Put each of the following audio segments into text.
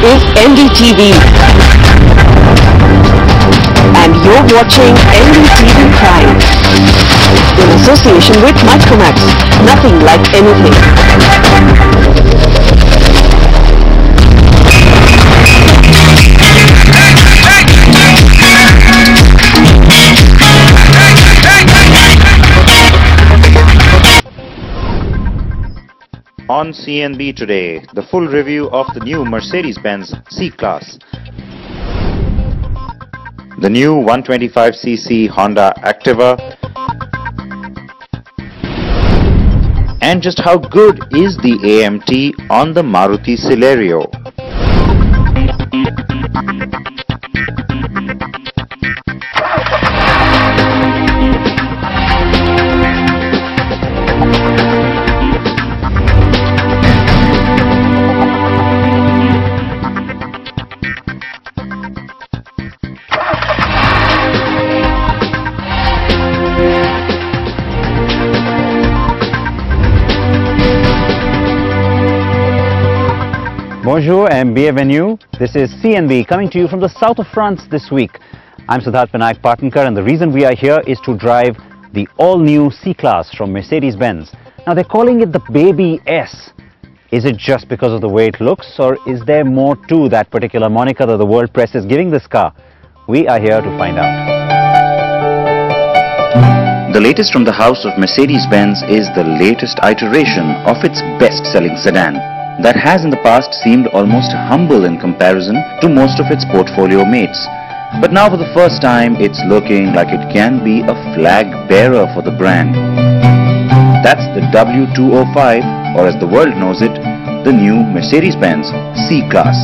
is NDTV. And you're watching NDTV Prime in association with Micromax. Nothing like anything. On CNB today, the full review of the new Mercedes-Benz C-class, the new 125cc Honda Activa, and just how good is the AMT on the Maruti Celerio. Bonjour and bienvenue. This is CNB coming to you from the south of France this week. I'm Siddharth Vinayak Partnkar, and the reason we are here is to drive the all-new C-class from Mercedes-Benz. Now they're calling it the Baby S. Is it just because of the way it looks, or is there more to that particular moniker that the world press is giving this car? We are here to find out. The latest from the house of Mercedes-Benz is the latest iteration of its best-selling sedan that has in the past seemed almost humble in comparison to most of its portfolio mates. But now for the first time it's looking like it can be a flag bearer for the brand. That's the W205, or as the world knows it, the new Mercedes-Benz C-class.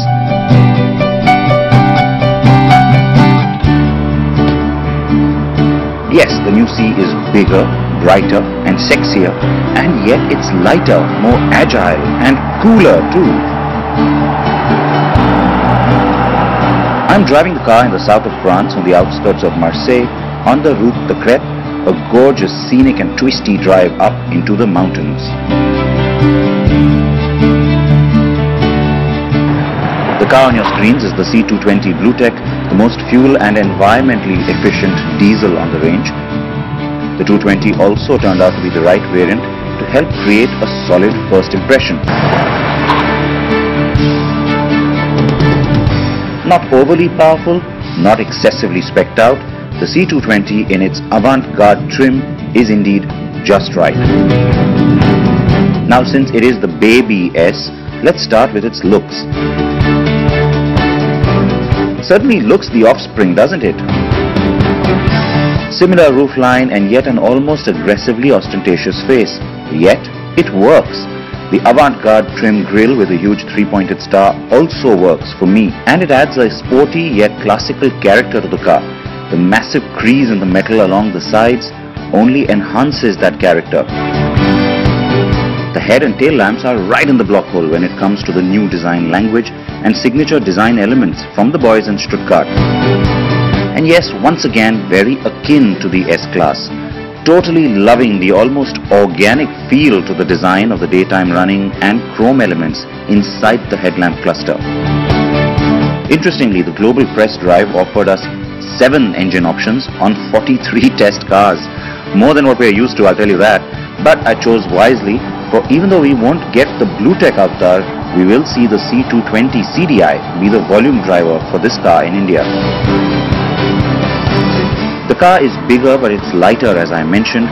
Yes, the new C is bigger, brighter and sexier, and yet it's lighter, more agile and cooler too. I'm driving the car in the south of France on the outskirts of Marseille on the Route de Crête, a gorgeous scenic and twisty drive up into the mountains. The car on your screens is the C220 Bluetech, the most fuel and environmentally efficient diesel on the range. The 220 also turned out to be the right variant to help create a solid first impression. Not overly powerful, not excessively specced out, the C220 in its avant-garde trim is indeed just right. Now since it is the Baby S, let's start with its looks. It certainly looks the offspring, doesn't it? Similar roofline and yet an almost aggressively ostentatious face. Yet, it works. The avant-garde trim grille with a huge three-pointed star also works for me, and it adds a sporty yet classical character to the car. The massive crease in the metal along the sides only enhances that character. The head and tail lamps are right in the block hole when it comes to the new design language and signature design elements from the boys in Stuttgart. And yes, once again, very akin to the S-Class. Totally loving the almost organic feel to the design of the daytime running and chrome elements inside the headlamp cluster. Interestingly, the Global Press Drive offered us 7 engine options on 43 test cars. More than what we're used to, I'll tell you that. But I chose wisely, for even though we won't get the Bluetech avatar, we will see the C220 CDI be the volume driver for this car in India. The car is bigger, but it's lighter, as I mentioned,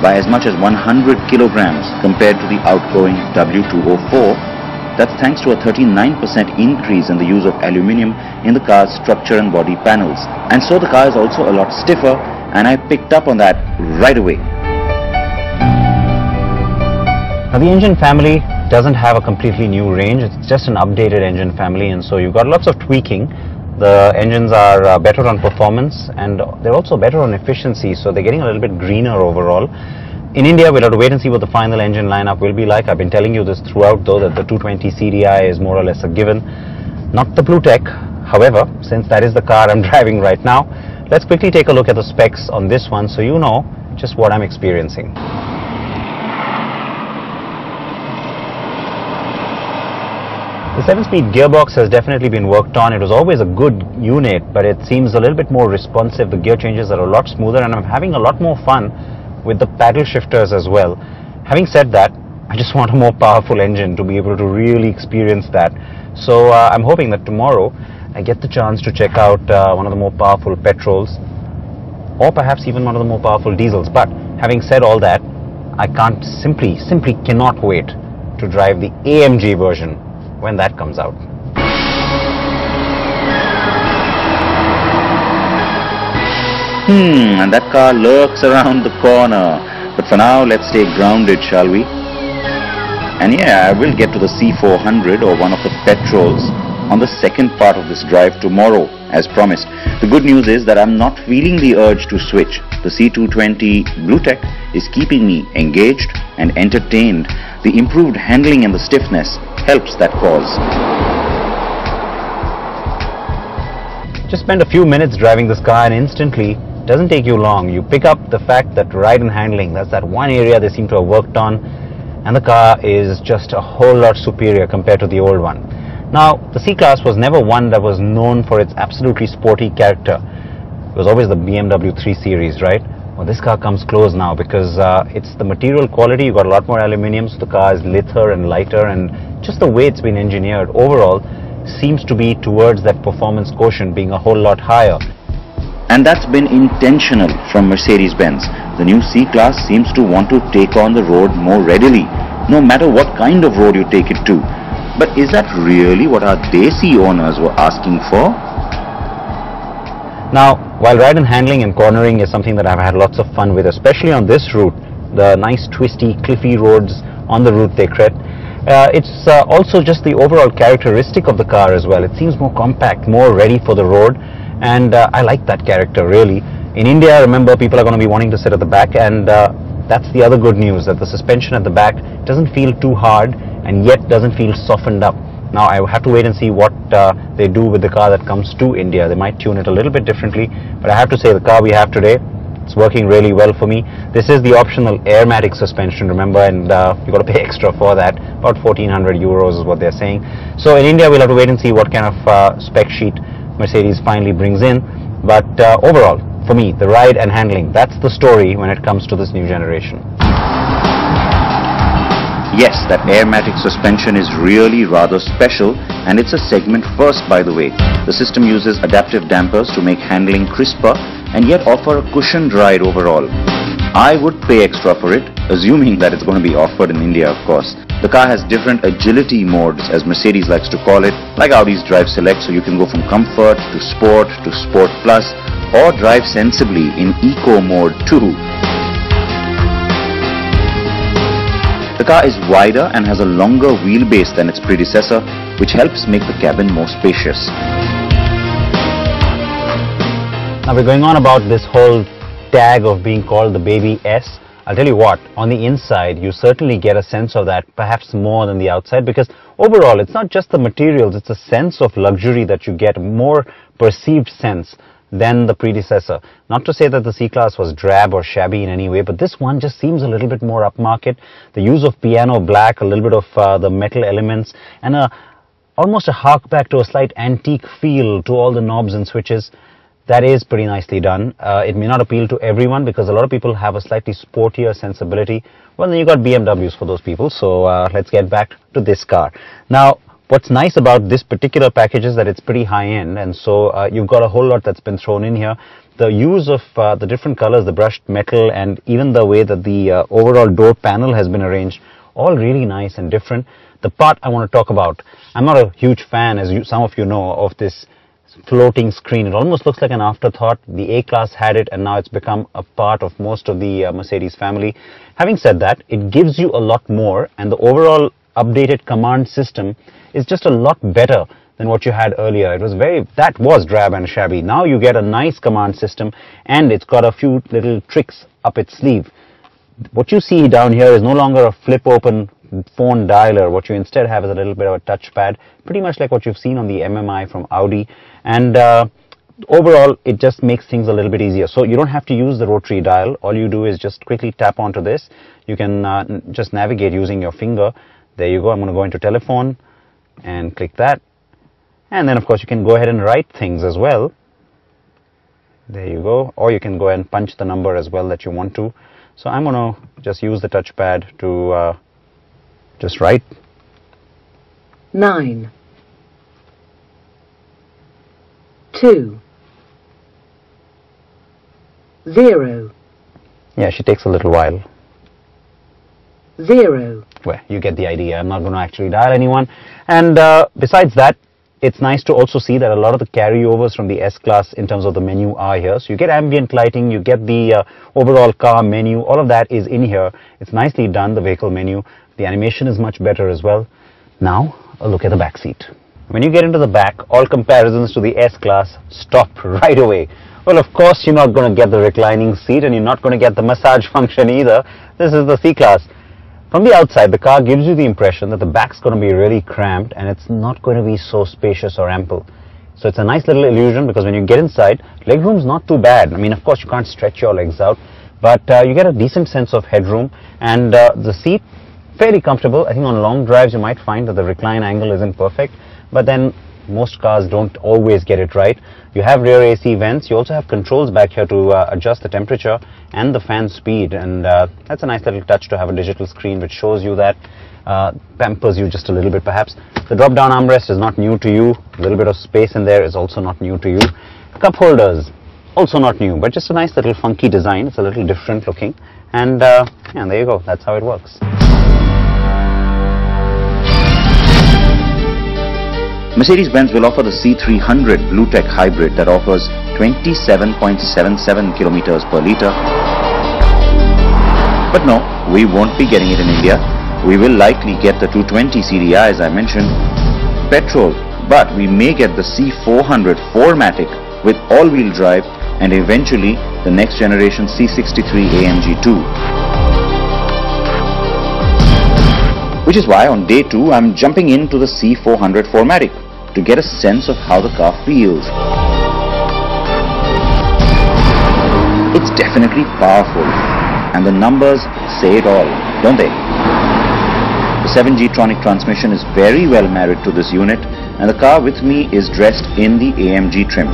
by as much as 100 kilograms compared to the outgoing W204. That's thanks to a 39% increase in the use of aluminium in the car's structure and body panels. And so the car is also a lot stiffer, and I picked up on that right away. Now the engine family doesn't have a completely new range, it's just an updated engine family, and so you've got lots of tweaking. The engines are better on performance, and they're also better on efficiency, so they're getting a little bit greener overall. In India, we'll have to wait and see what the final engine lineup will be like. I've been telling you this throughout, though, that the 220 CDI is more or less a given, not the Bluetech. However, since that is the car I'm driving right now, let's quickly take a look at the specs on this one so you know just what I'm experiencing. The 7-speed gearbox has definitely been worked on. It was always a good unit, but it seems a little bit more responsive. The gear changes are a lot smoother, and I'm having a lot more fun with the paddle shifters as well. Having said that, I just want a more powerful engine to be able to really experience that. So I'm hoping that tomorrow I get the chance to check out one of the more powerful petrols, or perhaps even one of the more powerful diesels. But having said all that, I simply cannot wait to drive the AMG version when that comes out. And that car lurks around the corner. But for now, let's stay grounded, shall we? And yeah, I will get to the C400 or one of the petrols on the second part of this drive tomorrow, as promised. The good news is that I'm not feeling the urge to switch. The C220 Bluetech is keeping me engaged and entertained. The improved handling and the stiffness helps that cause. Just spend a few minutes driving this car and instantly, doesn't take you long, you pick up the fact that ride and handling, that's that one area they seem to have worked on, and the car is just a whole lot superior compared to the old one. Now, the C-Class was never one that was known for its absolutely sporty character. It was always the BMW 3 Series, right? Well, this car comes close now because it's the material quality. You've got a lot more aluminium, so the car is lither and lighter, and just the way it's been engineered overall seems to be towards that performance quotient being a whole lot higher. And that's been intentional from Mercedes-Benz. The new C-Class seems to want to take on the road more readily, no matter what kind of road you take it to. But is that really what our Desi owners were asking for? Now, while ride and handling and cornering is something that I've had lots of fun with, especially on this route, the nice twisty, cliffy roads on the route they tread, it's also just the overall characteristic of the car as well. It seems more compact, more ready for the road, and I like that character really. In India, remember, people are going to be wanting to sit at the back, and that's the other good news, that the suspension at the back doesn't feel too hard and yet doesn't feel softened up. Now, I have to wait and see what they do with the car that comes to India. They might tune it a little bit differently, but I have to say the car we have today, it's working really well for me. This is the optional Airmatic suspension, remember, and you've got to pay extra for that. About 1,400 euros is what they're saying. So in India, we'll have to wait and see what kind of spec sheet Mercedes finally brings in. But overall, for me, the ride and handling, that's the story when it comes to this new generation. Yes, that Airmatic suspension is really rather special, and it's a segment first, by the way. The system uses adaptive dampers to make handling crisper and yet offer a cushioned ride overall. I would pay extra for it, assuming that it's going to be offered in India, of course. The car has different agility modes, as Mercedes likes to call it, like Audi's Drive Select, so you can go from comfort to Sport Plus, or drive sensibly in Eco mode too. The car is wider and has a longer wheelbase than its predecessor, which helps make the cabin more spacious. Now we're going on about this whole tag of being called the Baby S. I'll tell you what, on the inside you certainly get a sense of that, perhaps more than the outside, because overall it's not just the materials, it's a sense of luxury that you get, a more perceived sense than the predecessor. Not to say that the C-Class was drab or shabby in any way, but this one just seems a little bit more upmarket. The use of piano black, a little bit of the metal elements, and almost a hark back to a slight antique feel to all the knobs and switches. That is pretty nicely done. It may not appeal to everyone because a lot of people have a slightly sportier sensibility. Well, then you got BMWs for those people, so let's get back to this car. Now, what's nice about this particular package is that it's pretty high-end, and so you've got a whole lot that's been thrown in here. The use of the different colors, the brushed metal, and even the way that the overall door panel has been arranged, all really nice and different. The part I want to talk about, I'm not a huge fan, as some of you know, of this floating screen. It almost looks like an afterthought. The A-Class had it, and now it's become a part of most of the Mercedes family. Having said that, it gives you a lot more, and the overall updated command system is just a lot better than what you had earlier. That was drab and shabby. Now you get a nice command system, and it's got a few little tricks up its sleeve. What you see down here is no longer a flip open phone dialer. What you instead have is a little bit of a touchpad, pretty much like what you've seen on the MMI from Audi, and overall it just makes things a little bit easier. So you don't have to use the rotary dial. All you do is just quickly tap onto this. You can just navigate using your finger. There you go. I'm going to go into telephone, and click that. And then of course you can go ahead and write things as well. There you go. Or you can go ahead and punch the number as well that you want to. So I'm going to just use the touchpad to just write 9 2 0 Yeah, she takes a little while. 0 Well, you get the idea. I'm not going to actually dial anyone. And besides that, it's nice to also see that a lot of the carryovers from the S-Class in terms of the menu are here. So you get ambient lighting, you get the overall car menu, all of that is in here. It's nicely done, the vehicle menu. The animation is much better as well. Now, a look at the back seat. When you get into the back, all comparisons to the S-Class stop right away. Well, of course, you're not going to get the reclining seat and you're not going to get the massage function either. This is the C-Class. From the outside, the car gives you the impression that the back's going to be really cramped and it's not going to be so spacious or ample. So it's a nice little illusion because when you get inside, legroom's not too bad. I mean, of course, you can't stretch your legs out, but you get a decent sense of headroom, and the seat, fairly comfortable. I think on long drives, you might find that the recline angle isn't perfect, but then most cars don't always get it right. You have rear AC vents. You also have controls back here to adjust the temperature and the fan speed, and that's a nice little touch to have a digital screen which shows you that, pampers you just a little bit perhaps. The drop down armrest is not new to you. A little bit of space in there is also not new to you. Cup holders, also not new, but just a nice little funky design. It's a little different looking, and yeah, there you go. That's how it works. Mercedes-Benz will offer the C300 BlueTech hybrid that offers 27.77 kilometers per liter. But no, we won't be getting it in India. We will likely get the 220 CDI as I mentioned, petrol, but we may get the C400 4MATIC with all-wheel drive and eventually the next generation C63 AMG 2. Which is why on day 2 I'm jumping into the C400 4MATIC to get a sense of how the car feels. It's definitely powerful, and the numbers say it all, don't they? The 7G-tronic transmission is very well married to this unit, and the car with me is dressed in the AMG trim.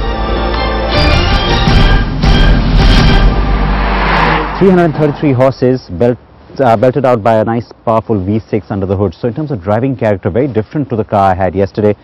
333 horses, belted out by a nice powerful V6 under the hood. So in terms of driving character, very different to the car I had yesterday.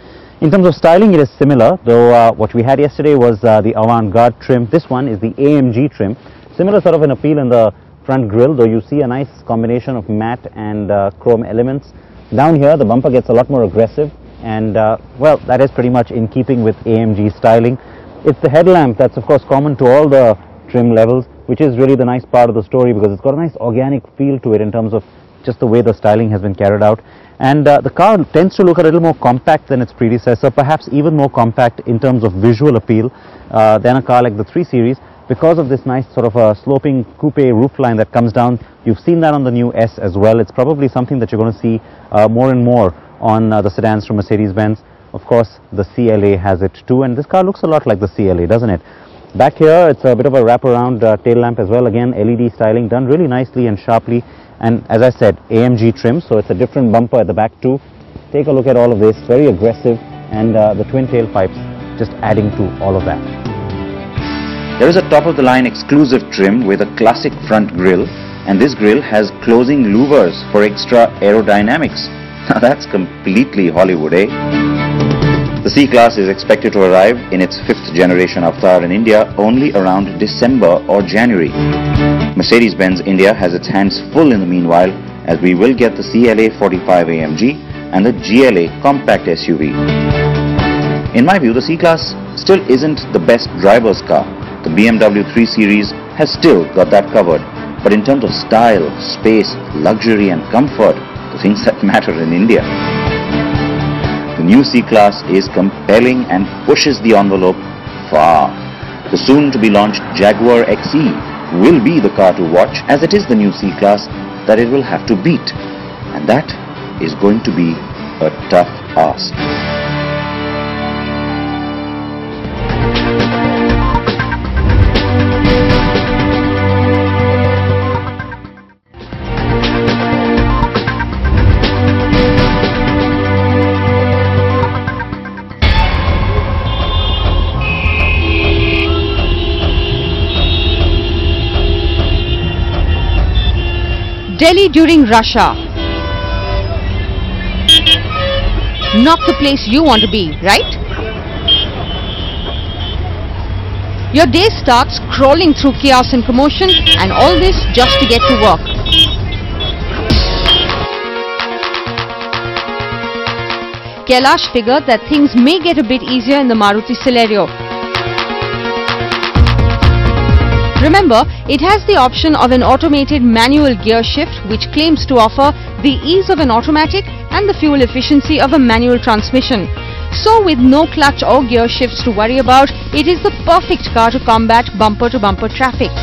In terms of styling, it is similar, though what we had yesterday was the avant-garde trim. This one is the AMG trim. Similar sort of an appeal in the front grille, though you see a nice combination of matte and chrome elements. Down here, the bumper gets a lot more aggressive, and well, that is pretty much in keeping with AMG styling. It's the headlamp that's of course common to all the trim levels, which is really the nice part of the story because it's got a nice organic feel to it in terms of just the way the styling has been carried out. And the car tends to look a little more compact than its predecessor, perhaps even more compact in terms of visual appeal than a car like the 3 Series because of this nice sort of a sloping coupe roofline that comes down. You've seen that on the new S as well. It's probably something that you're going to see more and more on the sedans from Mercedes-Benz. Of course, the CLA has it too, and this car looks a lot like the CLA, doesn't it? Back here, it's a bit of a wraparound tail lamp as well. Again, LED styling done really nicely and sharply. And as I said, AMG trim, so it's a different bumper at the back too. Take a look at all of this, very aggressive, and the twin tailpipes just adding to all of that. There is a top-of-the-line exclusive trim with a classic front grille, and this grille has closing louvers for extra aerodynamics. Now that's completely Hollywood, eh? The C-Class is expected to arrive in its 5th generation avatar in India only around December or January. Mercedes-Benz India has its hands full in the meanwhile, as we will get the CLA 45 AMG and the GLA compact SUV. In my view, the C-Class still isn't the best driver's car. The BMW 3 Series has still got that covered. But in terms of style, space, luxury and comfort, the things that matter in India, the new C-Class is compelling and pushes the envelope far. The soon-to-be-launched Jaguar XE will be the car to watch, as it is the new C-Class that it will have to beat. And that is going to be a tough ask. Delhi during rush hour. Not the place you want to be, right? Your day starts crawling through chaos and commotion, and all this just to get to work. Kailash figured that things may get a bit easier in the Maruti Celerio. Remember, it has the option of an automated manual gear shift which claims to offer the ease of an automatic and the fuel efficiency of a manual transmission. So with no clutch or gear shifts to worry about, it is the perfect car to combat bumper-to-bumper traffic.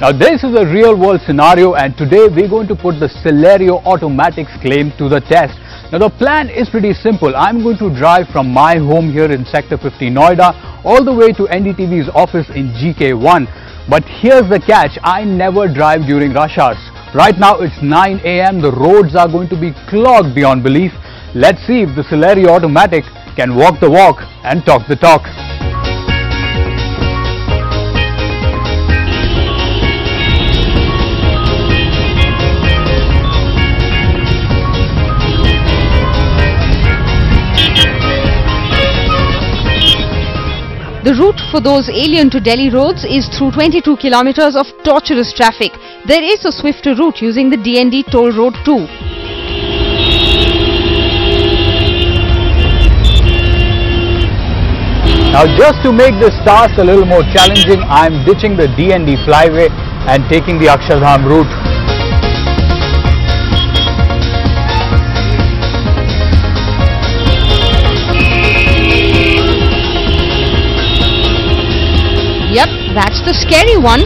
Now this is a real world scenario, and today we're going to put the Celerio Automatic's claim to the test. Now the plan is pretty simple. I'm going to drive from my home here in Sector 50 Noida all the way to NDTV's office in GK1. But here's the catch, I never drive during rush hours. Right now it's 9 AM, the roads are going to be clogged beyond belief. Let's see if the Celerio Automatic can walk the walk and talk the talk. The route for those alien to Delhi roads is through 22 kilometers of torturous traffic. There is a swifter route using the DND toll road too. Now just to make this task a little more challenging, I'm ditching the DND flyway and taking the Akshardham route. Yep, that's the scary one.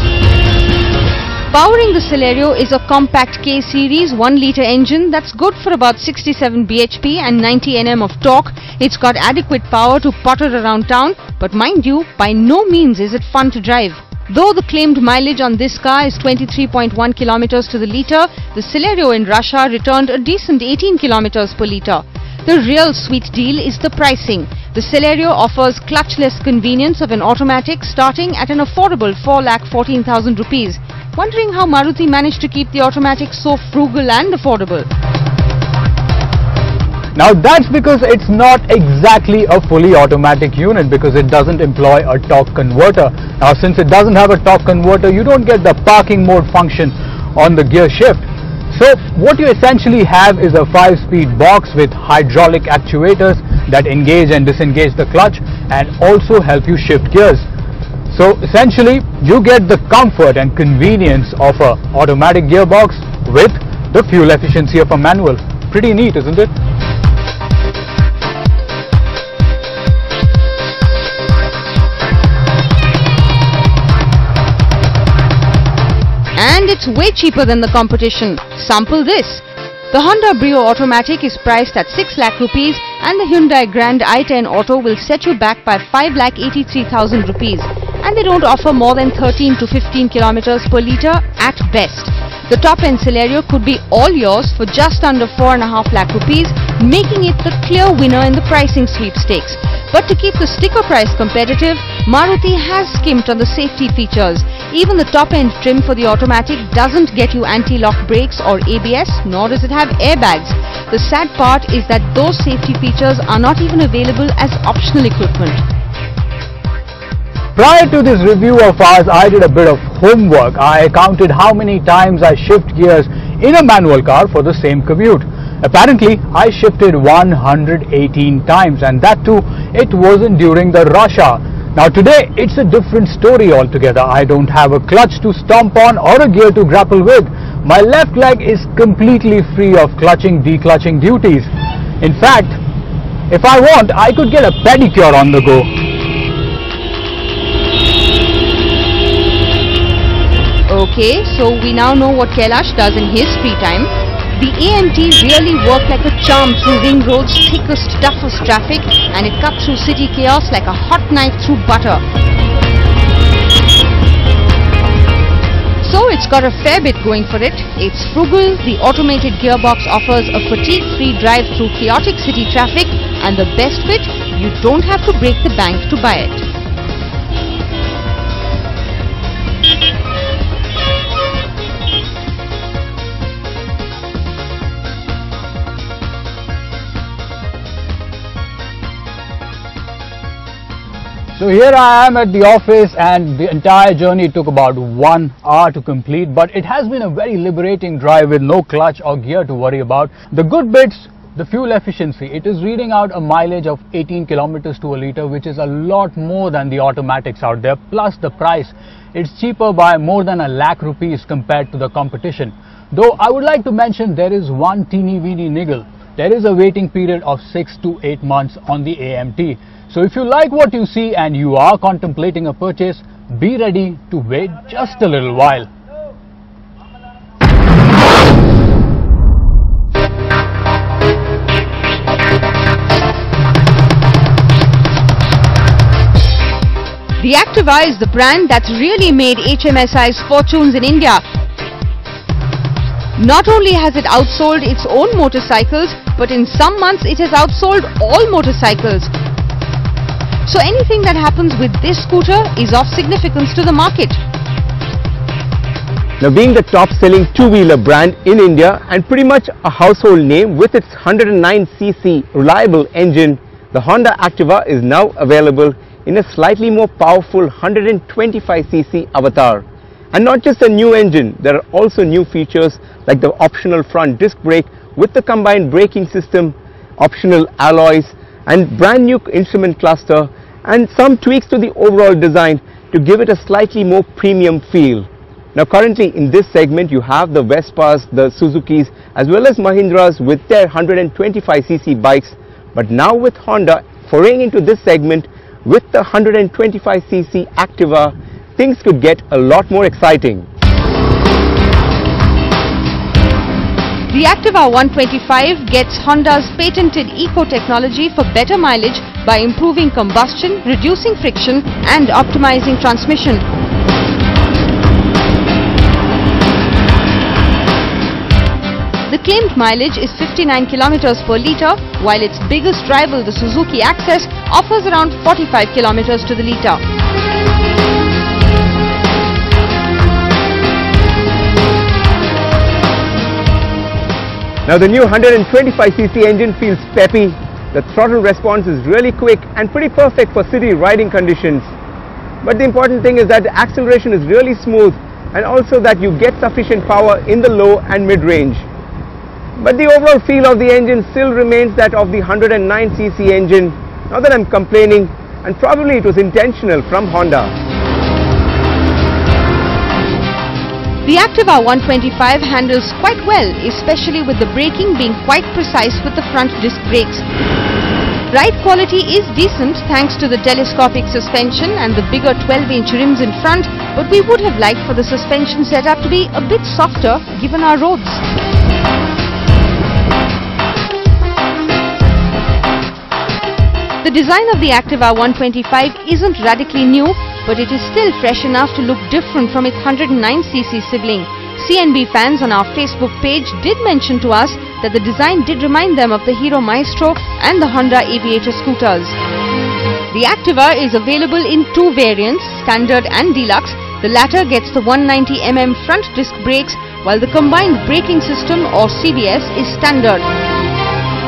Powering the Celerio is a compact K series 1-litre engine that's good for about 67 bhp and 90 Nm of torque. It's got adequate power to potter around town, but mind you, by no means is it fun to drive. Though the claimed mileage on this car is 23.1 km to the litre, the Celerio in rush hour returned a decent 18 km per litre. The real sweet deal is the pricing. The Celerio offers clutchless convenience of an automatic starting at an affordable 4,14,000 rupees. Wondering how Maruti managed to keep the automatic so frugal and affordable. Now that's because it's not exactly a fully automatic unit, because it doesn't employ a torque converter. Now since it doesn't have a torque converter, you don't get the parking mode function on the gear shift. So what you essentially have is a 5-speed box with hydraulic actuators that engage and disengage the clutch and also help you shift gears. So essentially you get the comfort and convenience of an automatic gearbox with the fuel efficiency of a manual. Pretty neat, isn't it? And it's way cheaper than the competition. Sample this. The Honda Brio Automatic is priced at 6 lakh rupees and the Hyundai Grand i10 Auto will set you back by 5,83,000 rupees. And they don't offer more than 13 to 15 kilometers per litre at best. The top-end Celerio could be all yours for just under 4.5 lakh rupees, making it the clear winner in the pricing sweepstakes. But to keep the sticker price competitive, Maruti has skimped on the safety features. Even the top-end trim for the automatic doesn't get you anti-lock brakes or ABS, nor does it have airbags. The sad part is that those safety features are not even available as optional equipment. Prior to this review of ours, I did a bit of homework. I counted how many times I shift gears in a manual car for the same commute. Apparently, I shifted 118 times, and that too, it wasn't during the rush hour. Now today, it's a different story altogether. I don't have a clutch to stomp on or a gear to grapple with. My left leg is completely free of clutching, declutching duties. In fact, if I want, I could get a pedicure on the go. Okay, so we now know what Kailash does in his free time. The AMT really worked like a charm through ring roads' thickest, toughest traffic, and it cut through city chaos like a hot knife through butter. So it's got a fair bit going for it. It's frugal, the automated gearbox offers a fatigue-free drive through chaotic city traffic, and the best bit, you don't have to break the bank to buy it. So here I am at the office, and the entire journey took about 1 hour to complete, but it has been a very liberating drive with no clutch or gear to worry about. The good bits, the fuel efficiency. It is reading out a mileage of 18 kilometers to a litre, which is a lot more than the automatics out there. Plus the price, it's cheaper by more than ₹1,00,000 compared to the competition. Though I would like to mention there is one teeny-weeny niggle. There is a waiting period of 6 to 8 months on the AMT. So if you like what you see and you are contemplating a purchase, be ready to wait just a little while. The Activa is the brand that's really made HMSI's fortunes in India. Not only has it outsold its own motorcycles, but in some months it has outsold all motorcycles. So anything that happens with this scooter is of significance to the market. Now, being the top-selling two-wheeler brand in India and pretty much a household name with its 109cc reliable engine, the Honda Activa is now available in a slightly more powerful 125cc avatar. And not just a new engine, there are also new features like the optional front disc brake with the combined braking system, optional alloys and brand new instrument cluster, and some tweaks to the overall design to give it a slightly more premium feel. Now currently in this segment you have the Vespas, the Suzukis as well as Mahindras with their 125cc bikes, but now with Honda foraying into this segment with the 125cc Activa, things could get a lot more exciting. The Activa 125 gets Honda's patented eco technology for better mileage by improving combustion, reducing friction and optimizing transmission. The claimed mileage is 59 kilometers per litre, while its biggest rival, the Suzuki Access, offers around 45 kilometers to the litre. Now the new 125cc engine feels peppy, the throttle response is really quick and pretty perfect for city riding conditions. But the important thing is that the acceleration is really smooth and also that you get sufficient power in the low and mid-range. But the overall feel of the engine still remains that of the 109cc engine. Not that I'm complaining, and probably it was intentional from Honda. The Activa 125 handles quite well, especially with the braking being quite precise with the front disc brakes. Ride quality is decent thanks to the telescopic suspension and the bigger 12-inch rims in front, but we would have liked for the suspension setup to be a bit softer given our roads. The design of the Activa 125 isn't radically new, but it is still fresh enough to look different from its 109cc sibling. CNB fans on our Facebook page did mention to us that the design did remind them of the Hero Maestro and the Honda Aviator scooters. The Activa is available in two variants, Standard and Deluxe. The latter gets the 190mm front disc brakes, while the combined braking system or CBS is standard.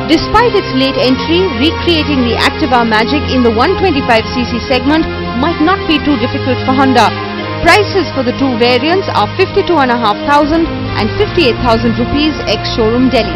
Despite its late entry, recreating the Activa magic in the 125cc segment might not be too difficult for Honda. Prices for the two variants are 52,500 and 58,000 rupees ex-showroom Delhi.